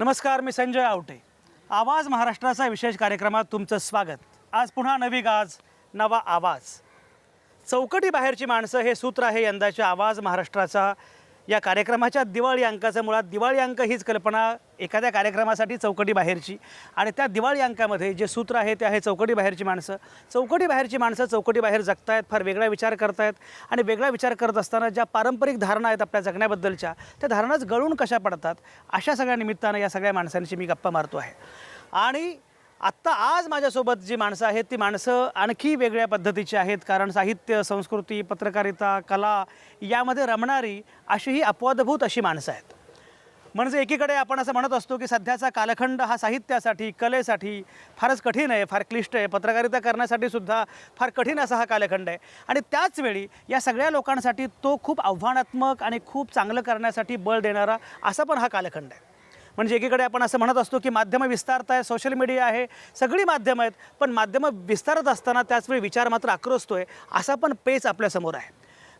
नमस्कार, मी संजय आवटे. आवाज महाराष्ट्राचा विशेष कार्यक्रमात तुमचं स्वागत. आज पुन्हा नवी गाज, नवा आवाज. चौकटी बाहेरची माणसं हे सूत्र आहे यंदाच्या आवाज महाराष्ट्राचा. या कार्यक्रमाच्या दिवाळी अंकाचं मुळात दिवाळी अंक हीच कल्पना एखाद्या कार्यक्रमासाठी चौकटी बाहेरची, आणि त्या दिवाळी अंकामध्ये जे सूत्र आहे ते आहे चौकटी बाहेरची माणसं. चौकटी बाहेरची माणसं चौकटी बाहेर जगतायत, फार वेगळा विचार करतायत, आणि वेगळा विचार करत असताना ज्या पारंपरिक धारणा आहेत आपल्या जगण्याबद्दलच्या, त्या धारणाच गळून कशा पडतात, अशा सगळ्या निमित्तानं या सगळ्या माणसांशी मी गप्पा मारतो आहे. आणि आत्ता आज माझ्यासोबत जी माणसं आहेत ती माणसं आणखी वेगळ्या पद्धतीची आहेत, कारण साहित्य, संस्कृती, पत्रकारिता, कला यामध्ये रमणारी अशी ही अपवादभूत अशी माणसं आहेत. म्हणजे एकीकडे आपण असं म्हणत असतो की सध्याचा कालखंड हा साहित्यासाठी, कलेसाठी फारच कठीण आहे, फार क्लिष्ट आहे, पत्रकारिता करण्यासाठी सुद्धा फार कठीण असा हा कालखंड आहे. आणि त्याचवेळी या सगळ्या लोकांसाठी तो खूप आव्हानात्मक आणि खूप चांगलं करण्यासाठी बळ देणारा असा पण हा कालखंड आहे. म्हणजे एकीकडे आपण असं म्हणत असतो की माध्यमं विस्तारत आहे, सोशल मीडिया आहे, सगळी माध्यमं आहेत, पण माध्यमं विस्तारत असताना त्याचवेळी विचार मात्र आक्रोशतो आहे, असा पण पेच आपल्यासमोर आहे.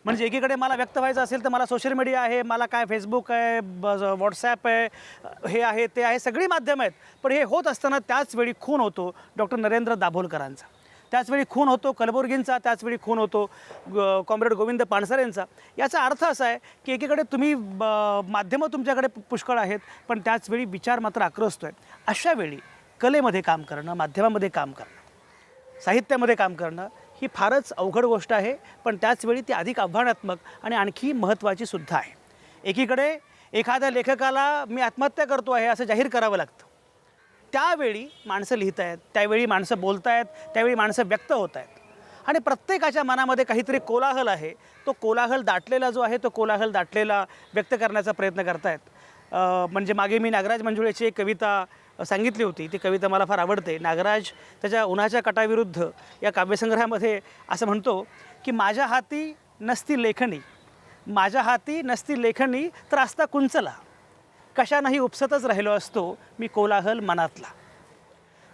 म्हणजे एकीकडे मला व्यक्त व्हायचं असेल तर मला सोशल मीडिया आहे, मला काय फेसबुक आहे, व्हॉट्सॲप आहे, हे आहे ते आहे, सगळी माध्यमं आहेत. पण हे होत असताना त्याचवेळी खून होतो डॉक्टर नरेंद्र दाभोलकरांचा, त्याचवेळी खून होतो कलबुर्गींचा, त्याचवेळी खून होतो कॉम्रेड गोविंद पानसरेंचा. याचा अर्थ असा आहे की एकीकडे तुम्ही माध्यमं तुमच्याकडे पुष्कळ आहेत, पण त्याचवेळी विचार मात्र आक्रोशतो आहे. अशा वेळी कलेमध्ये काम करणं, माध्यमामध्ये काम करणं, साहित्यामध्ये काम करणं ही फारच अवघड गोष्ट आहे, पण त्याचवेळी ती अधिक आव्हानात्मक आणि आणखी महत्त्वाची सुद्धा आहे. एकीकडे एखाद्या लेखकाला मी आत्महत्या करतो आहे असं जाहीर करावं लागतं, त्यावेळी माणसं लिहित आहेत, त्यावेळी माणसं बोलत आहेत, त्यावेळी माणसं व्यक्त होत आहेत, आणि प्रत्येकाच्या मनामध्ये काहीतरी कोलाहल आहे. तो कोलाहल दाटलेला जो आहे तो कोलाहल दाटलेला व्यक्त करण्याचा प्रयत्न करतायत. म्हणजे मागे मी नागराज मंजुळेची एक कविता सांगितली होती, ती कविता मला फार आवडते. नागराज त्याच्या उन्हाच्या कटाविरुद्ध या काव्यसंग्रहामध्ये असं म्हणतो की माझ्या हाती नसती लेखणी, माझ्या हाती नसती लेखणी तर असता कुंचला, कशानंही उपसतच राहिलो असतो मी कोलाहल मनातला.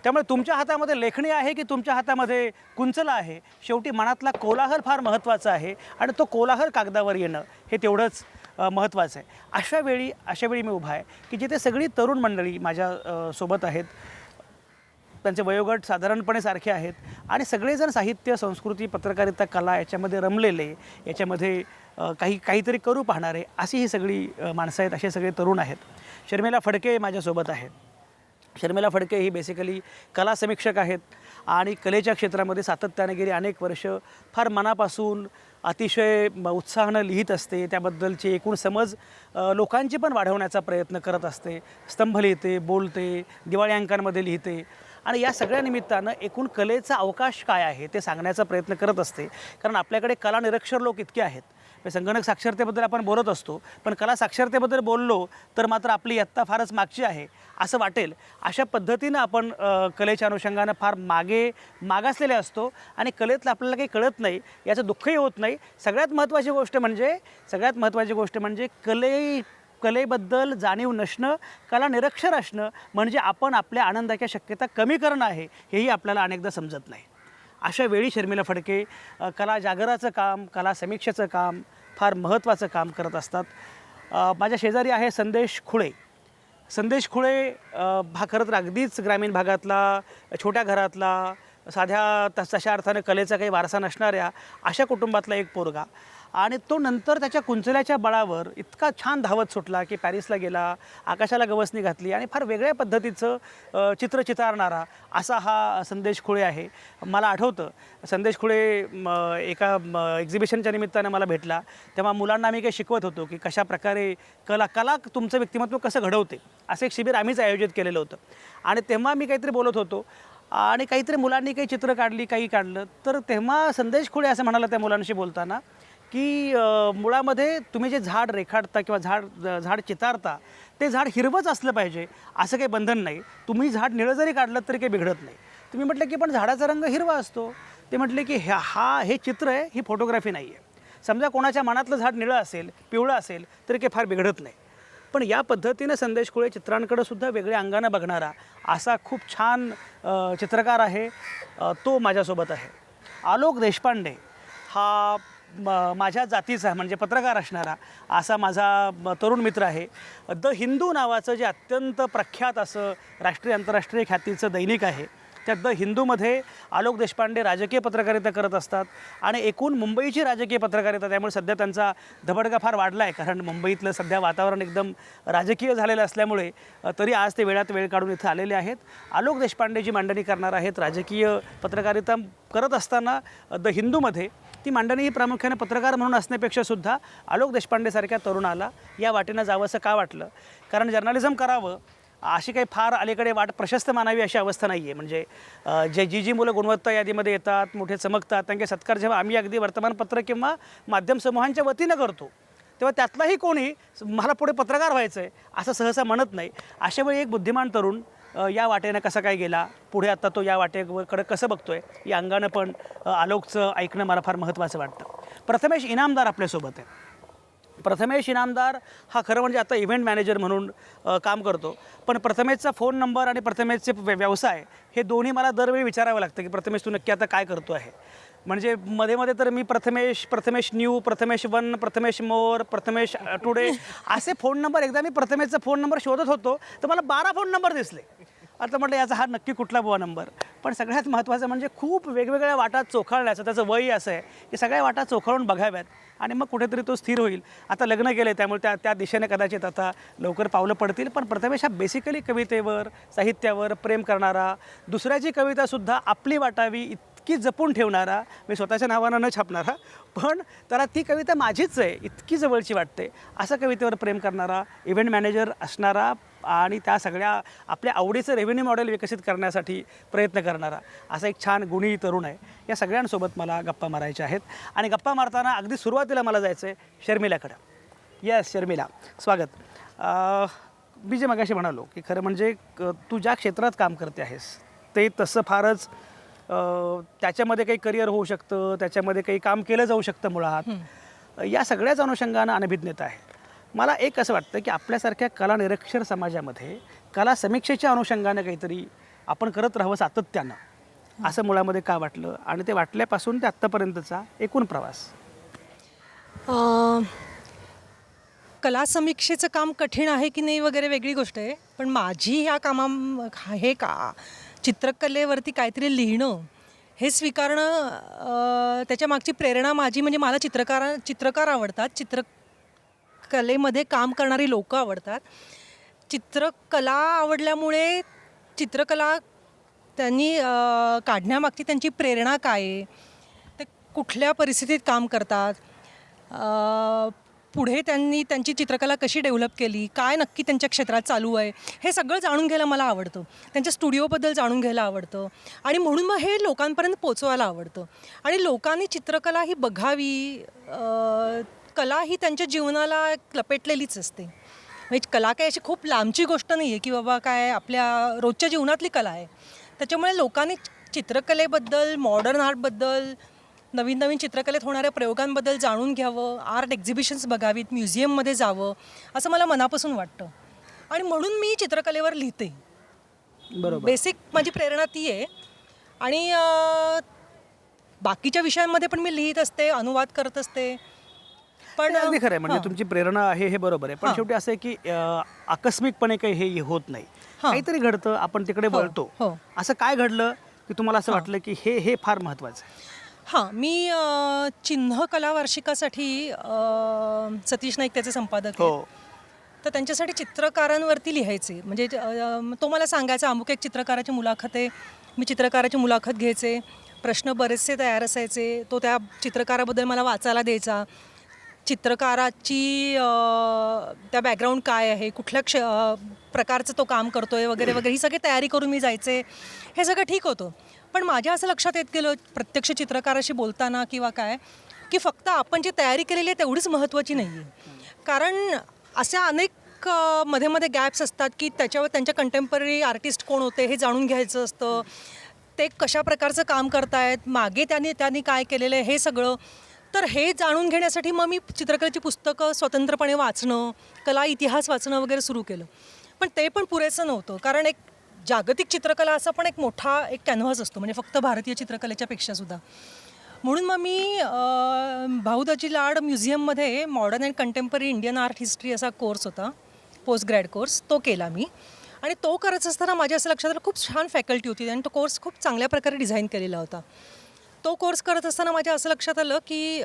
त्यामुळे तुमच्या हातामध्ये लेखणी आहे की तुमच्या हातामध्ये कुंचला आहे, शेवटी मनातला कोलाहल फार महत्त्वाचा आहे, आणि तो कोलाहल कागदावर येणं हे तेवढंच महत्त्वाचं आहे. अशा वेळी मी उभा आहे की जिथे सगळी तरुण मंडळी माझ्या सोबत आहेत, त्यांचे वयोगट साधारणपणे सारखे आहेत, आणि सगळेजण साहित्य, संस्कृती, पत्रकारिता, कला याच्यामध्ये रमलेले, याच्यामध्ये काहीतरी करू पाहणारे अशी ही सगळी माणसं आहेत, असे सगळे तरुण आहेत. शर्मिला फडके माझ्यासोबत आहेत. शर्मिला फडके ही बेसिकली कला समीक्षक आहेत, आणि कलेच्या क्षेत्रामध्ये सातत्याने गेली अनेक वर्ष फार मनापासून अतिशय उत्साहानं लिहित असते. त्याबद्दलची एकूण समज लोकांची पण वाढवण्याचा प्रयत्न करत असते. स्तंभ लिहिते, बोलते, दिवाळी अंकांमध्ये लिहिते, आणि या सगळ्या निमित्तानं एकूण कलेचा अवकाश काय आहे ते सांगण्याचा प्रयत्न करत असते. कारण आपल्याकडे कला निरक्षर लोक इतके आहेत. संगणक साक्षरतेबद्दल आपण बोलत असतो, पण कला साक्षरतेबद्दल बोललो तर मात्र आपली इयत्ता फारच मागची आहे असं वाटेल. अशा पद्धतीनं आपण कलेच्या अनुषंगानं फार मागासलेले असतो, आणि कलेतलं आपल्याला काही कळत नाही, याचं दुःखही होत नाही. सगळ्यात महत्त्वाची गोष्ट म्हणजे कलेबद्दल जाणीव नसणं, कला निरक्षर असणं म्हणजे आपण आपल्या आनंदाच्या शक्यता कमी करणं आहे, हेही आपल्याला अनेकदा समजत नाही. अशा वेळी शर्मिला फडके कला जागराचं काम, कला समीक्षेचं काम फार महत्त्वाचं काम करत असतात. माझ्या शेजारी आहे संदेश खुळे. संदेश खुळे हा खरं तर अगदीच ग्रामीण भागातला, छोट्या घरातला, तशा अर्थाने कलेचा काही वारसा नसणाऱ्या अशा कुटुंबातला एक पोरगा, आणि तो नंतर त्याच्या कुंचल्याच्या बळावर इतका छान धावत सुटला की पॅरिसला गेला, आकाशाला गवसणी घातली, आणि फार वेगळ्या पद्धतीचं चित्र चितारणारा असा हा संदेश खुळे आहे. मला आठवतं संदेश खुळे एका एक्झिबिशनच्या निमित्तानं मला भेटला, तेव्हा मुलांना आम्ही काही शिकवत होतो की कशा प्रकारे कला तुमचं व्यक्तिमत्व कसं घडवते, असं एक शिबिर आम्हीच आयोजित केलेलं होतं. आणि तेव्हा मी काहीतरी बोलत होतो, आणि काहीतरी मुलांनी काही चित्र काढली, काही काढलं, तर तेव्हा संदेश खुळे असं म्हणाला त्या मुलांशी बोलताना की मुळामध्ये तुम्ही जे झाड रेखाटता किंवा झाड चितारता ते झाड हिरवंच असलं पाहिजे असं काही बंधन नाही. तुम्ही झाड निळं जरी काढलं तरी काही बिघडत नाही. तुम्ही म्हटलं की पण झाडाचा रंग हिरवा असतो. ते म्हटले की हे चित्र आहे, ही फोटोग्राफी नाही आहे. समजा कोणाच्या मनातलं झाड निळं असेल, पिवळं असेल तरी काही फार बिघडत नाही. पण या पद्धतीनं संदेश खुळे चित्रांकडे सुद्धा वेगळ्या अंगानं बघणारा असा खूप छान चित्रकार आहे, तो माझ्यासोबत आहे. आलोक देशपांडे हा माझ्या जातीचा म्हणजे पत्रकार असणारा असा माझा तरुण मित्र आहे. द हिंदू नावाचं जे अत्यंत प्रख्यात असं राष्ट्रीय आंतरराष्ट्रीय ख्यातीचं दैनिक आहे, त्या द हिंदूमध्ये आलोक देशपांडे राजकीय पत्रकारिता करत असतात आणि एकूण मुंबईची राजकीय पत्रकारिता, त्यामुळे सध्या त्यांचा धबडका फार वाढला आहे. कारण मुंबईतलं सध्या वातावरण एकदम राजकीय झालेलं असल्यामुळे तरी आज ते वेळात वेळ काढून इथं आलेले आहेत. आलोक देशपांडे जी मांडणी करणार आहेत राजकीय पत्रकारिता करत असताना द हिंदूमध्ये, ती मांडणी ही प्रामुख्याने पत्रकार म्हणून असण्यापेक्षा सुद्धा आलोक देशपांडेसारख्या तरुणाला या वाटेनं जावं असं का वाटलं? कारण जर्नलिझम करावं अशी काही फार अलीकडे वाट प्रशस्त मानावी अशी अवस्था नाही आहे. म्हणजे जी मुलं गुणवत्ता यादीमध्ये येतात, मोठे चमकतात, त्यांचे सत्कार जेव्हा आम्ही अगदी वर्तमानपत्र किंवा माध्यम समूहांच्या वतीनं करतो, तेव्हा त्यातलाही कोणी मला पुढे पत्रकार व्हायचं आहे असं सहसा म्हणत नाही. अशावेळी एक बुद्धिमान तरुण या वाटेनं कसा काय गेला, पुढे आता तो या वाटेकडे कसं बघतोय, या अंगानं पण आलोकचं ऐकणं मला फार महत्त्वाचं वाटतं. प्रथमेश इनामदार आपल्यासोबत आहे. प्रथमेश इनामदार हा खरं म्हणजे आता इव्हेंट मॅनेजर म्हणून काम करतो. पण प्रथमेशचा फोन नंबर आणि प्रथमेशचे व्यवसाय हे दोन्ही मला दरवेळी विचारावं लागतं की प्रथमेश तू नक्की आता काय करतो आहे. म्हणजे मध्ये तर मी प्रथमेश न्यू, प्रथमेश वन, प्रथमेश मोर, प्रथमेश टुडे असे फोन नंबर, एकदा मी प्रथमेशचा फोन नंबर शोधत होतो तर मला 12 फोन नंबर दिसले. आता म्हटलं याचा हा नक्की कुठला बुवा नंबर. पण सगळ्यात महत्त्वाचं म्हणजे खूप वेगवेगळ्या वाटा चोखाळण्याचं त्याचं वय असं आहे की सगळ्या वाटा चोखाळून बघाव्यात आणि मग कुठेतरी तो स्थिर होईल. आता लग्न केलं आहे त्यामुळे त्या दिशेने कदाचित आता लवकर पावलं पडतील. पण प्रथमेश हा बेसिकली कवितेवर, साहित्यावर प्रेम करणारा, दुसऱ्याची कवितासुद्धा आपली वाटावी इतकी जपून ठेवणारा, मी स्वतःच्या नावानं न छापणारा, पण त्याला ती कविता माझीच आहे इतकी जवळची वाटते असं कवितेवर प्रेम करणारा, इव्हेंट मॅनेजर असणारा आणि त्या सगळ्या आपल्या आवडीचं रेव्हेन्यू मॉडेल विकसित करण्यासाठी प्रयत्न करणारा असा एक छान गुणी तरुण आहे. या सगळ्यांसोबत मला गप्पा मारायच्या आहेत आणि गप्पा मारताना अगदी सुरुवातीला मला जायचं आहे शर्मिलाकडं. येस शर्मिला, स्वागत. मी जे मगाशी म्हणालो की खरं म्हणजे तू ज्या क्षेत्रात काम करते आहेस ते तसं फारच त्याच्यामध्ये काही करिअर होऊ शकतं, त्याच्यामध्ये काही काम केलं जाऊ शकतं मुळात. या सगळ्याच अनुषंगानं अनभिज्ञता आहे. मला एक असं वाटतं की आपल्यासारख्या कला निरक्षर समाजामध्ये कला समीक्षेच्या अनुषंगानं काहीतरी आपण करत राहावं सातत्यानं, असं मुळामध्ये का वाटलं आणि ते वाटल्यापासून ते आत्तापर्यंतचा एकूण प्रवास? कला समीक्षेचं काम कठीण आहे की नाही वगैरे वेगळी गोष्ट आहे, पण माझी ह्या हे का चित्रकलेवरती काहीतरी लिहिणं हे स्वीकारणं, त्याच्या मागची प्रेरणा माझी म्हणजे मला चित्रकार आवडतात, चित्रकलेमध्ये काम करणारी लोकं आवडतात. चित्रकला आवडल्यामुळे चित्रकला त्यांनी काढण्यामागची त्यांची प्रेरणा काय आहे, ते कुठल्या परिस्थितीत काम करतात, पुढे त्यांनी त्यांची चित्रकला कशी डेव्हलप केली, काय नक्की त्यांच्या क्षेत्रात चालू आहे, हे सगळं जाणून घ्यायला मला आवडतं. त्यांच्या स्टुडिओबद्दल जाणून घ्यायला आवडतं आणि म्हणून मग हे लोकांपर्यंत पोचवायला आवडतं. आणि लोकांनी चित्रकला ही बघावी, कला ही त्यांच्या जीवनाला लपेटलेलीच असते. म्हणजे कला काय अशी खूप लांबची गोष्ट नाही आहे की बाबा काय आपल्या रोजच्या जीवनातली कला आहे. त्याच्यामुळे लोकांनी चित्रकलेबद्दल, मॉडर्न आर्टबद्दल, नवीन नवीन चित्रकलेत होणाऱ्या प्रयोगांबद्दल जाणून घ्यावं, आर्ट एक्झिबिशन्स बघावीत, म्युझियममध्ये जावं, असं मला मनापासून वाटतं. आणि म्हणून मी चित्रकलेवर लिहिते. बरोबर, बेसिक माझी प्रेरणा ती आहे. आणि बाकीच्या विषयांमध्ये पण मी लिहित असते, अनुवाद करत असते. पण अगदी खरं आहे, म्हणजे तुमची प्रेरणा आहे हे बरोबर आहे. पण शेवटी असं आहे की आकस्मिकपणे काही हे होत नाही, काहीतरी घडतं, आपण तिकडे वळतो. असं काय घडलं की तुम्हाला असं वाटलं की हे फार महत्त्वाचं आहे? मी चिन्ह कला वार्षिकासाठी सतीश नाईक त्याचे संपादक आहेत, तर त्यांच्यासाठी चित्रकारांवरती लिहायचे. म्हणजे तो मला सांगायचा अमुक एक चित्रकाराची मुलाखत आहे, मी चित्रकाराची मुलाखत घ्यायचे, प्रश्न बरेचसे तयार असायचे, तो त्या चित्रकाराबद्दल मला वाचायला द्यायचा, चित्रकाराची त्या बॅकग्राऊंड काय आहे, कुठल्या प्रकारचं तो काम करतो आहे वगैरे वगैरे, ही सगळी तयारी करून मी जायचे. हे सगळं ठीक होतं. पण माझ्या असं लक्षात येत गेलं प्रत्यक्ष चित्रकाराशी बोलताना किंवा काय, की फक्त आपण जी तयारी केलेली आहे तेवढीच महत्त्वाची नाही आहे. कारण अशा अनेक मध्ये मध्ये गॅप्स असतात की त्याच्यावर त्यांच्या कंटेम्पररी आर्टिस्ट कोण होते हे जाणून घ्यायचं असतं, ते कशा प्रकारचं काम करतायत, मागे त्यांनी काय केलेलं आहे हे सगळं. तर हे जाणून घेण्यासाठी मग मी चित्रकलेची पुस्तकं स्वतंत्रपणे वाचणं, कला इतिहास वाचणं वगैरे सुरू केलं. पण ते पण पुरेसं नव्हतं, कारण एक जागतिक चित्रकला असा पण एक मोठा एक कॅनव्हास असतो, म्हणजे फक्त भारतीय चित्रकलेच्या पेक्षासुद्धा. म्हणून मग मी भाऊदाजी लाड म्युझियममध्ये modern and contemporary Indian art history असा कोर्स होता, पोस्ट ग्रॅड कोर्स, तो केला मी. आणि तो करत असताना माझ्या असं लक्षात आलं खूप छान फॅकल्टी होती आणि तो कोर्स खूप चांगल्या प्रकारे डिझाईन केलेला होता. तो कोर्स करत असताना माझ्या असं लक्षात आलं की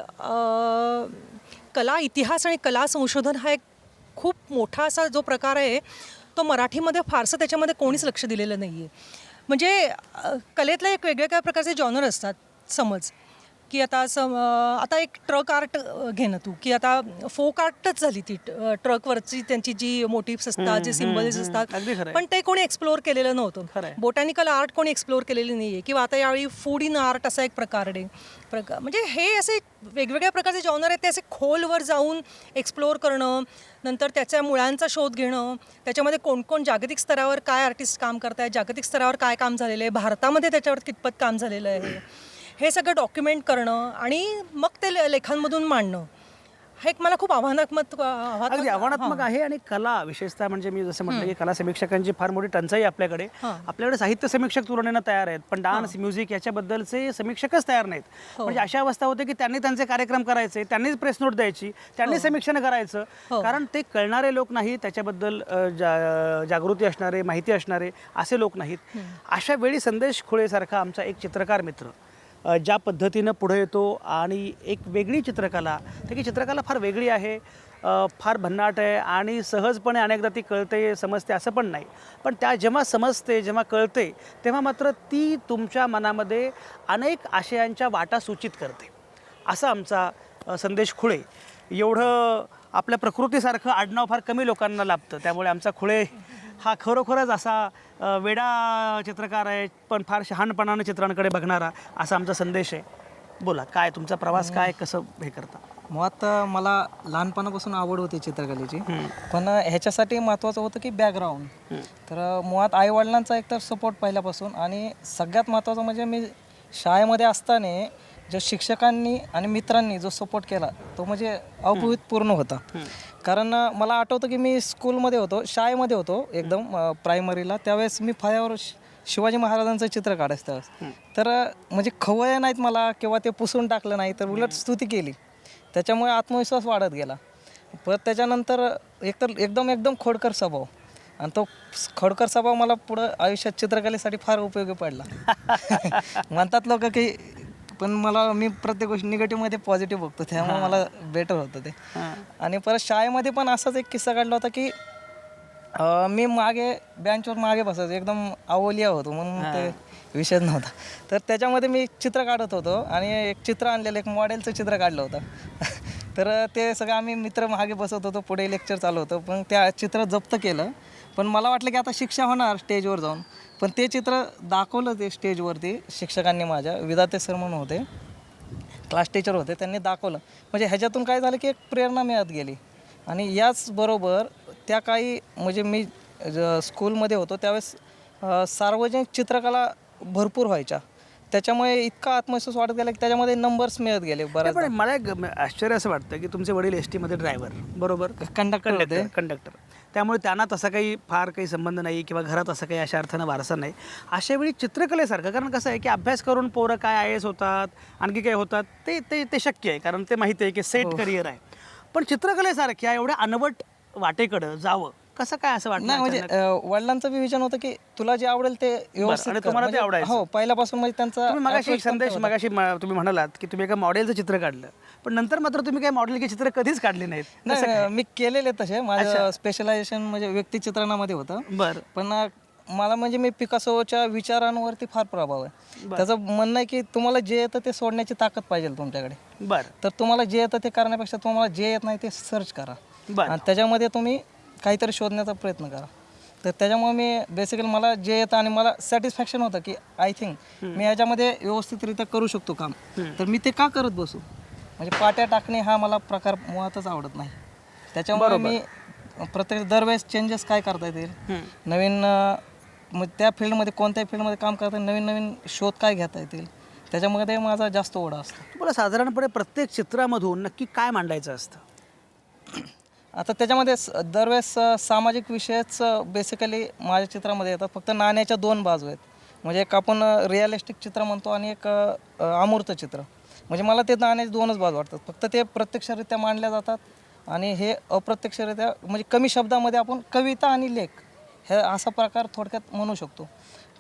कला इतिहास आणि कला संशोधन हा एक खूप मोठा असा जो प्रकार आहे तो मराठीमध्ये फारसं त्याच्यामध्ये कोणीच लक्ष दिलेलं नाही आहे. म्हणजे कलेतले एक वेगवेगळ्या प्रकारचे जॉनर असतात. समज की आता एक ट्रक आर्ट घे ना तू, की आता फोक आर्टच झाली ती ट्रकवरची त्यांची जी मोटिव्स असतात, जे सिम्बल्स असतात, पण ते कोणी एक्सप्लोअर केलेलं नव्हतं. बोटॅनिकल आर्ट कोणी एक्सप्लोअर केलेली नाही आहे. किंवा आता यावेळी फूड इन आर्ट असा एक प्रकार आहे. म्हणजे हे असे वेगवेगळ्या प्रकारचे जॉनर आहेत, ते असे खोलवर जाऊन एक्सप्लोअर करणं, नंतर त्याच्या मुळांचा शोध घेणं, त्याच्यामध्ये कोण कोण जागतिक स्तरावर काय आर्टिस्ट काम करत आहेत, जागतिक स्तरावर काय काम झालेलं आहे, भारतामध्ये त्याच्यावर कितपत काम झालेलं आहे, हे सगळं डॉक्युमेंट करणं आणि मग ते लेखांमधून मांडणं, हे एक मला खूप आव्हानात्मक आहे. आणि कला विशेषतः म्हणजे मी जसं म्हटलं की कला समीक्षकांची फार मोठी टंचाई आपल्याकडे साहित्य समीक्षक तुलनेनं तयार आहेत, पण डान्स म्युझिक याच्याबद्दलचे समीक्षकच तयार नाहीत. म्हणजे अशा अवस्था होते की त्यांनी त्यांचे कार्यक्रम करायचे, त्यांनीच प्रेस नोट द्यायची, त्यांनी समीक्षण करायचं, कारण ते कळणारे लोक नाहीत, त्याच्याबद्दल जागृती असणारे, माहिती असणारे असे लोक नाहीत. अशा वेळी संदेश खुळेसारखा आमचा एक चित्रकार मित्र ज्या पद्धतीनं पुढे येतो आणि एक वेगळी चित्रकला, त्याची चित्रकला फार वेगळी आहे, फार भन्नाट आहे आणि सहजपणे अनेकदा ती कळते समजते असं पण नाही, पण त्या जेव्हा समजते, जेव्हा कळते, तेव्हा मात्र ती तुमच्या मनामध्ये अनेक आशयांच्या वाटा सूचित करते. असा आमचा संदेश खुळे. एवढं आपल्या प्रकृतीसारखं आडनाव फार कमी लोकांना लाभतं, त्यामुळे आमचा खुळे हा खरोखरच असा वेडा चित्रकार आहे, पण फार शहाणपणानं चित्रांकडे बघणारा, असा आमचा संदेश आहे. बोला, काय तुमचा प्रवास, काय कसं हे करता? मुळात मला लहानपणापासून आवड होती चित्रकलेची, पण ह्याच्यासाठी महत्त्वाचं होतं की बॅकग्राऊंड. तर मुळात आईवडिलांचा एकतर सपोर्ट पहिल्यापासून, आणि सगळ्यात महत्त्वाचं म्हणजे मी शाळेमध्ये असताना जो शिक्षकांनी आणि मित्रांनी जो सपोर्ट केला तो म्हणजे अभूतपूर्व होता. कारण मला आठवतं की मी स्कूलमध्ये होतो, शाळेमध्ये होतो एकदम प्रायमरीला, त्यावेळेस मी फळ्यावर शिवाजी महाराजांचं चित्र काढायचं त्यावेळेस. तर म्हणजे खवळ्या नाहीत मला किंवा ते पुसून टाकलं नाही, तर उलट स्तुती केली, त्याच्यामुळे आत्मविश्वास वाढत गेला. परत त्याच्यानंतर एकतर एकदम खोडकर स्वभाव, आणि तो खोडकर स्वभाव मला पुढं आयुष्यात चित्रकलेसाठी फार उपयोगी पडला. म्हणतात लोक की, पण मी प्रत्येक गोष्ट निगेटिव्हमध्ये पॉझिटिव्ह बघतो, त्यामुळे मला बेटर होतं ते. आणि परत शाळेमध्ये पण असाच एक किस्सा काढला होता की मी मागे बेंचवर मागे बसायचो, एकदम अवलिया होतो म्हणून ते विषयच नव्हता. तर त्याच्यामध्ये मी चित्र काढत होतो आणि एक चित्र आणलेलं, एक मॉडेलचं चित्र काढलं होतं. तर ते सगळं आम्ही मित्र मागे बसत होतो, पुढे लेक्चर चालू होतं, पण त्या चित्र जप्त केलं. पण मला वाटलं की आता शिक्षा होणार स्टेजवर जाऊन, पण ते चित्र दाखवलं ते स्टेजवरती शिक्षकांनी, माझ्या विधाते सर म्हणून होते, क्लास टीचर होते, त्यांनी दाखवलं. म्हणजे ह्याच्यातून काय झालं की एक प्रेरणा मिळत गेली. आणि याचबरोबर त्या काही म्हणजे मी स्कूलमध्ये होतो त्यावेळेस सार्वजनिक चित्रकला भरपूर व्हायच्या, त्याच्यामुळे इतका आत्मविश्वास वाढत गेला की त्याच्यामध्ये नंबर्स मिळत गेले बऱ्याच. पण मला एक आश्चर्य असं वाटतं की तुमचे वडील एस टीमध्ये ड्रायव्हर, बरोबर, कंडक्टर, त्यामुळे त्यांना तसा काही फार काही संबंध नाही किंवा घरात असं काही अशा अर्थानं वारसा नाही. अशा वेळी चित्रकलेसारखं, कारण कसं आहे की अभ्यास करून पोरं काय IAS होतात, आणखी काय होतात, ते शक्य आहे, कारण ते माहिती आहे की सेट करिअर आहे. पण चित्रकलेसारख्या एवढ्या अनवट वाटेकडं जावं कसं काय असं वाटतं? नाही, म्हणजे वडिलांचं बी विजन होतं की तुला जे आवडेल ते व्यवस्थित कर. तुम्हाला ते आवडायचं. हो, पहिल्यापासून म्हणजे त्यांचा मगाशी एक संदेश, मगाशी तुम्ही म्हणालात की तुम्ही एका मॉडेलचं चित्र काढलं, पण नंतर मात्र तुम्ही काही मॉडेलचे चित्र कधीच काढले नाहीत. नाही, मी केलेले तसे, माझं स्पेशलायझेशन म्हणजे व्यक्तिचित्रणामध्ये होतं. बरं. पण मला म्हणजे मी पिकासोच्या विचारांवरती फार प्रभाव आहे. त्याचं म्हणणं आहे की तुम्हाला जे येतं ते सोडण्याची ताकद पाहिजे तुमच्याकडे. बरं. तर तुम्हाला जे येतं ते करण्यापेक्षा तुम्हाला जे येत नाही ते सर्च करा, बरं, आणि त्याच्यामध्ये तुम्ही काहीतरी शोधण्याचा प्रयत्न करा. तर त्याच्यामुळे मी बेसिकली मला जे येतं आणि मला सॅटिस्फॅक्शन होतं की आय थिंक मी ह्याच्यामध्ये व्यवस्थितरित्या करू शकतो काम, तर मी ते का करत बसू. म्हणजे पाट्या टाकणे हा मला प्रकार मुळातच आवडत नाही. त्याच्यामुळे मी प्रत्येक दरवेळेस चेंजेस काय करता येतील, नवीन मग त्या फील्डमध्ये, कोणत्याही फील्डमध्ये काम करता नवीन नवीन शोध काय घेता येतील, त्याच्यामध्ये माझा जास्त ओढा असतो. तुम्हाला साधारणपणे प्रत्येक चित्रामधून नक्की काय मांडायचं असतं? आता त्याच्यामध्ये दरवेळेस सामाजिक विषयच बेसिकली माझ्या चित्रामध्ये येतात. फक्त नाण्याच्या दोन बाजू आहेत. म्हणजे एक आपण रिअलिस्टिक चित्र म्हणतो आणि एक अमूर्त चित्र. म्हणजे मला ते नाण्याचे दोनच बाजू वाटतात. फक्त ते प्रत्यक्षरित्या मांडल्या जातात आणि हे अप्रत्यक्षरित्या म्हणजे कमी शब्दामध्ये आपण कविता आणि लेख हे असा प्रकार थोडक्यात म्हणू शकतो.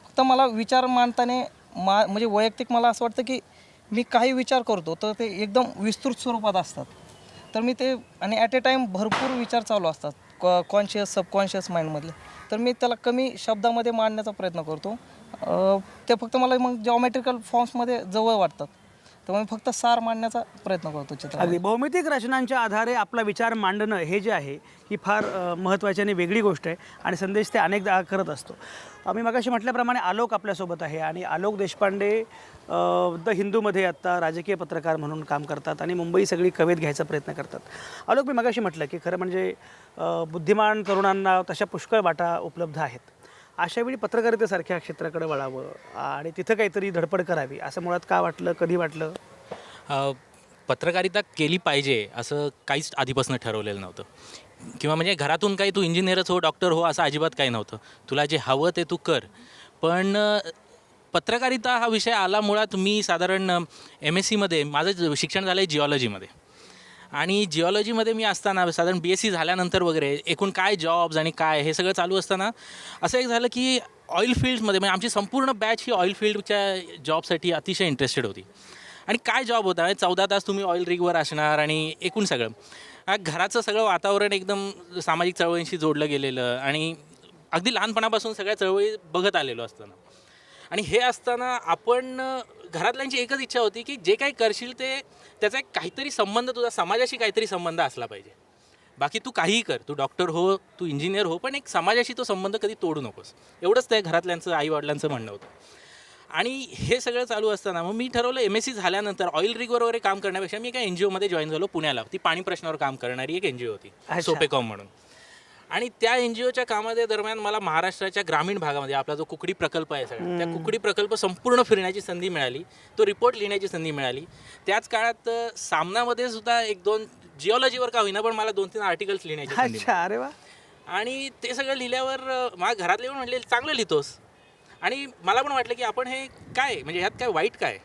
फक्त मला विचार मांडताना म्हणजे वैयक्तिक मला असं वाटतं की मी काही विचार करतो तर ते एकदम विस्तृत स्वरूपात असतात. तर मी ते आणि ॲट ए टाईम भरपूर विचार चालू असतात कॉन्शियस सबकॉन्शियस माइंडमधले. तर मी त्याला कमी शब्दामध्ये मांडण्याचा प्रयत्न करतो. ते फक्त मला मग जॉमेट्रिकल फॉर्म्समध्ये जवळ वाटतात. त्यामुळे फक्त सार मांडण्याचा प्रयत्न करतो चित्र. अगदी भौमितिक रचनांच्या आधारे आपला विचार मांडणं हे जे आहे ही फार महत्त्वाची आणि वेगळी गोष्ट आहे आणि संदेश ते अनेकदा करत असतो. आम्ही मगाशी म्हटल्याप्रमाणे आलोक आपल्यासोबत आहे आणि आलोक देशपांडे द हिंदूमध्ये आत्ता राजकीय पत्रकार म्हणून काम करतात आणि मुंबई सगळी कवेत घ्यायचा प्रयत्न करतात. आलोक, मी मगाशी म्हटलं की खरं म्हणजे बुद्धिमान तरुणांना तशा पुष्कळ वाटा उपलब्ध आहेत. अशावेळी पत्रकारितेसारख्या क्षेत्राकडे वळावं आणि तिथं काहीतरी धडपड करावी असं मुळात का वाटलं, कधी वाटलं? पत्रकारिता केली पाहिजे असं काहीच आधीपासून ठरवलेलं नव्हतं किंवा म्हणजे घरातून काही तू इंजिनियरच हो, डॉक्टर हो असं अजिबात काही नव्हतं. तुला जे हवं ते तू कर. पण पत्रकारिता हा विषय आला मुळात मी साधारण MSc माझं शिक्षण झालं आहे जिओलॉजीमध्ये आणि जिओलॉजीमध्ये मी असताना साधारण BSc झाल्यानंतर वगैरे एकूण काय जॉब्स आणि काय हे सगळं चालू असताना असं एक झालं की ऑइल फील्ड्समध्ये म्हणजे आमची संपूर्ण बॅच ही ऑइल फील्डच्या जॉबसाठी अतिशय इंटरेस्टेड होती. आणि काय जॉब होता 14 तास तुम्ही ऑइल रिगवर असणार आणि एकूण सगळं घराचं सगळं वातावरण एकदम सामाजिक चळवळींशी जोडलं गेलेलं आणि अगदी लहानपणापासून सगळ्या चळवळी बघत आलेलो असताना आणि हे असताना आपण घरातल्यांची एकच इच्छा होती की जे काही करशील ते त्याचा एक काहीतरी संबंध तुझा समाजाशी काहीतरी संबंध असला पाहिजे. बाकी तू काहीही कर, तू डॉक्टर हो, तू इंजिनियर हो, पण एक समाजाशी तो संबंध कधी तोडू नकोस, एवढंच त्या घरातल्यांचं आईवडिलांचं म्हणणं होतं. आणि हे सगळं चालू असताना मग मी ठरवलं MSc झाल्यानंतर ऑइल रिगवर वगैरे काम करण्यापेक्षा मी एका NGOमध्ये जॉईन झालो पुण्याला. ती पाणी प्रश्नावर काम करणारी एक NGO होती, सोपेकॉम म्हणून. आणि त्या NGOच्या कामाच्या दरम्यान मला महाराष्ट्राच्या ग्रामीण भागामध्ये आपला जो कुकडी प्रकल्प आहे सगळा त्या कुकडी प्रकल्प संपूर्ण फिरण्याची संधी मिळाली, तो रिपोर्ट लिहिण्याची संधी मिळाली. त्याच काळात सामनामध्ये सुद्धा 1-2 जिओलॉजीवर का होईना पण मला 2-3 आर्टिकल्स लिहिण्याची संधी मिळाली. अरे वा. आणि ते सगळं लिहिल्यावर माझ्या घरातले पण म्हटले चांगलं लिहितोस आणि मला पण वाटलं की आपण हे काय म्हणजे ह्यात काय वाईट काय.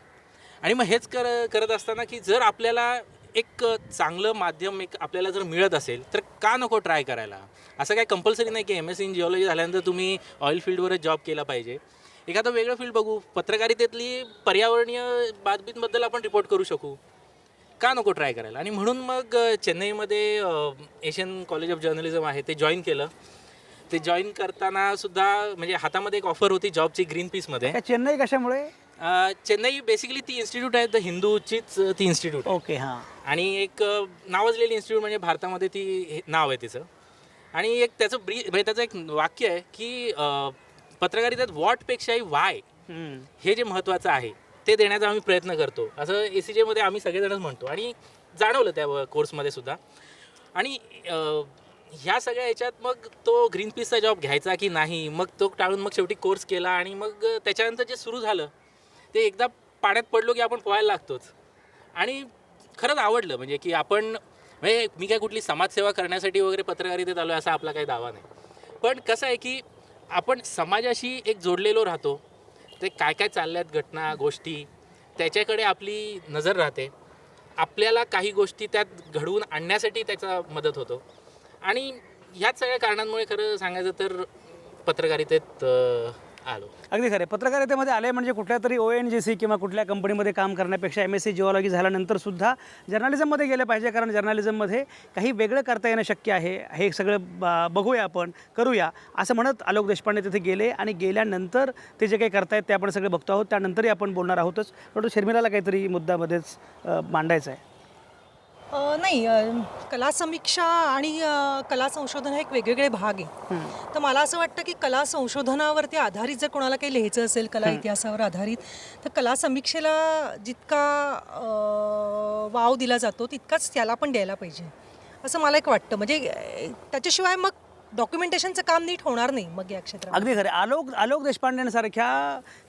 आणि मग हेच करत असताना की जर आपल्याला एक चांगलं माध्यम एक आपल्याला जर मिळत असेल तर का नको ट्राय करायला. असं काय कंपल्सरी नाही की MSc इन जिओलॉजी झाल्यानंतर तुम्ही ऑइल फील्डवरच जॉब केला पाहिजे. एखादं वेगळं फील्ड बघू, पत्रकारितेतली पर्यावरणीय बातमींबद्दल आपण रिपोर्ट करू शकू, का नको ट्राय करायला. आणि म्हणून मग चेन्नईमध्ये एशियन कॉलेज ऑफ जर्नलिझम आहे ते जॉईन केलं. ते जॉईन करताना सुद्धा म्हणजे हातामध्ये एक ऑफर होती जॉबची ग्रीनपीसमध्ये. चेन्नई कशामुळे? चेन्नई बेसिकली ती इन्स्टिट्यूट आहे द हिंदूचीच ती इन्स्टिट्यूट. ओके, हां. आणि एक नावाजलेली इन्स्टिट्यूट म्हणजे भारतामध्ये ती नाव आहे तिचं. आणि एक त्याचं म्हणजे त्याचं एक वाक्य आहे की पत्रकारितेत वॉटपेक्षाही वाय हे जे महत्त्वाचं आहे ते देण्याचा आम्ही प्रयत्न करतो असं ACJ मध्ये आम्ही सगळेजणच म्हणतो. आणि जाणवलं त्या कोर्समध्ये सुद्धा. आणि ह्या सगळ्या ह्याच्यात मग तो ग्रीनपीसचा जॉब घ्यायचा की नाही मग तो टाळून मग शेवटी कोर्स केला. आणि मग त्याच्यानंतर जे सुरू झालं ते एकदा पाण्यात पडलो की आपण पोहायला लागतोच. आणि खरंच आवडलं म्हणजे की आपण म्हणजे मी काय कुठली समाजसेवा करण्यासाठी वगैरे पत्रकारितेत आलो असा आपला काही दावा नाही. पण कसं आहे की आपण समाजाशी एक जोडलेलो राहतो. ते काय काय चालल्या आहेत घटना गोष्टी त्याच्याकडे आपली नजर राहते. आपल्याला काही गोष्टी त्यात घडवून आणण्यासाठी त्याचा मदत होतो. आणि ह्याच सगळ्या कारणांमुळे खरं सांगायचं तर पत्रकारितेत आलो. अगदी खरं. पत्रकारितेमध्ये आले म्हणजे कुठल्या तरी ONGC किंवा कुठल्या कंपनीमध्ये काम करण्यापेक्षा MSc जिओलॉजी झाल्यानंतर सुद्धा जर्नलिझममध्ये गेलं पाहिजे, कारण जर्नलिझममध्ये काही वेगळं करता येणं शक्य आहे. हे सगळं बघूया आपण, करूया असं म्हणत आलोक देशपांडे तिथे गेले. आणि गेल्यानंतर ते जे काही करतायत ते आपण सगळे बघतो आहोत. त्यानंतरही आपण बोलणार आहोतच. डॉक्टर शर्मिलाला काहीतरी मुद्द्यामध्येच मांडायचं आहे. नाही, कला समीक्षा आणि कला संशोधन हे एक वेगवेगळे भाग आहे. तर मला असं वाटतं की कला संशोधनावरती आधारित जर कोणाला काही लिहायचं असेल कला इतिहासावर आधारित तर कला समीक्षेला जितका वाव दिला जातो तितकाच त्याला पण द्यायला पाहिजे असं मला एक वाटतं. म्हणजे त्याच्याशिवाय मग डॉक्युमेंटेशनचं काम नीट होणार नाही मग या क्षेत्रात. अगदी खरं. आलोक देशपांडेंसारख्या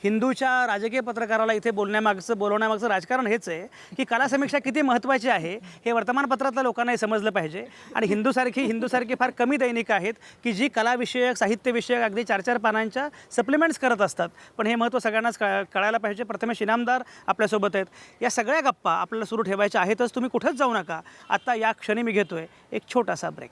हिंदूच्या राजकीय पत्रकाराला इथे बोलवण्यामागचं राजकारण हेच आहे की कला समीक्षा किती महत्त्वाची आहे हे वर्तमानपत्रातल्या लोकांनाही समजलं पाहिजे. आणि हिंदूसारखी फार कमी दैनिकं आहेत की जी कलाविषयक साहित्यविषयक अगदी 4-4 पानांच्या सप्लिमेंट्स करत असतात. पण हे महत्त्व सगळ्यांनाच कळायला पाहिजे. प्रथमेश इनामदार आपल्यासोबत आहेत. या सगळ्या गप्पा आपल्याला सुरू ठेवायच्या आहेतच. तुम्ही कुठंच जाऊ नका. आता या क्षणी मी घेतोय एक छोटासा ब्रेक.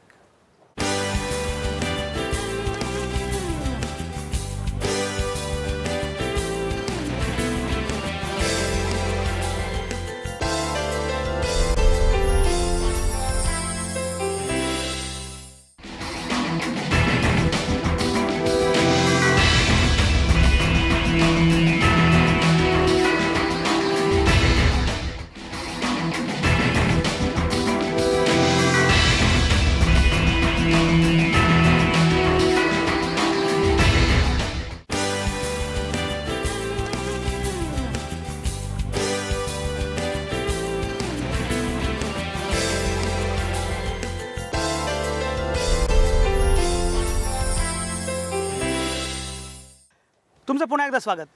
तुमचं पुन्हा एकदा स्वागत.